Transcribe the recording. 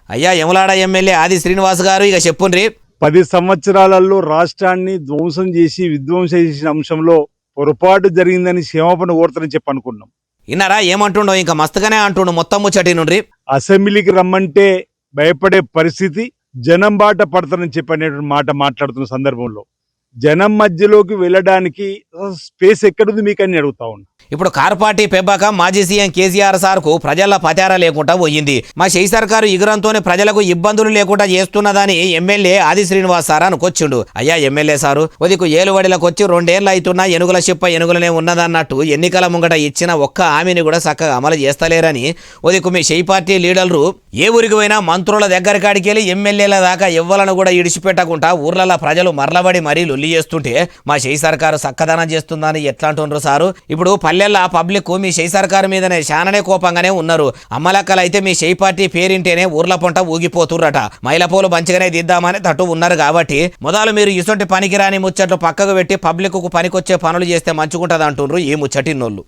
అయ్యా యమలాడ ఎమ్మెల్యే ఆది శ్రీనివాస్ గారు ఇక చెప్పుండ్రి. 10 సంవత్సరాలలో రాష్ట్రాన్ని ధ్వంసం చేసి విధ్వంసం చేసిన అంశంలో పొరపాటు జరిగిందని క్షమాపణ కోరుతారని చెప్పి అనుకున్నాం. ఇన్నారా ఏమంటుండో ఇంకా మస్తుగానే అంటుండు మొత్తం ముచ్చటి నుండి. అసెంబ్లీకి రమ్మంటే భయపడే పరిస్థితి, జనం బాట పడతారని చెప్పి అనేటువంటి మాట మాట్లాడుతున్న సందర్భంలో జనం మధ్యలోకి వెళ్ళడానికి స్పేస్ ఎక్కడుంది మీకు అని అడుగుతా ఉన్నా. ఇప్పుడు కారు పార్టీ పెబ్బాక మాజీ సీఎం కేసీఆర్ సార్కు ప్రజల పతారా లేకుండా పోయింది. మా షెయి సర్కారు ఇగురంతోనే ప్రజలకు ఇబ్బందులు లేకుండా చేస్తున్నదని ఎమ్మెల్యే ఆది శ్రీనివాస్ సార్ అనుకొచ్చిండు. అయ్యా ఎమ్మెల్యే సారు ఒదికు ఏలువడిలకు వచ్చి 2 ఏళ్ళు అవుతున్నా ఎనుగుల చెప్ప ఎనుగులనే ఉన్నదన్నట్టు ఎన్నికల ముంగట ఇచ్చిన ఒక్క హామీని కూడా చక్కగా అమలు చేస్తలేరని ఒదికు మీ షెయి పార్టీ లీడర్లు ఏ ఊరికి పోయినా మంత్రుల దగ్గర కాడికి వెళ్ళి ఎమ్మెల్యేల దాకా ఎవ్వలను కూడా ఇడిచిపెట్టకుండా ఊర్లలో ప్రజలు మరలబడి మరీ లొల్లి చేస్తుంటే మా షెయి సర్కారు చక్కదనం చేస్తుందని ఎట్లా అంటుండ్రు సారు. ఇప్పుడు పల్లెల్లో పబ్లిక్ మీ షెయి సర్కారు మీదనే శాననే కోపంగానే ఉన్నారు. అమ్మలక్కలైతే మీ షెయి పార్టీ పేరింటేనే ఊర్ల పొంట ఊగిపోతుర్రట. మైలపోలు మంచిగానే దిద్దామని తట్టు ఉన్నారు కాబట్టి మొదలు మీరు ఇసొంటి పనికిరాని ముచ్చట్లు పక్కకు పెట్టి పబ్లిక్ కు పనికొచ్చే పనులు చేస్తే మంచుకుంటది అంటుండ్రు ఈ ముచ్చటిన్నోళ్ళు.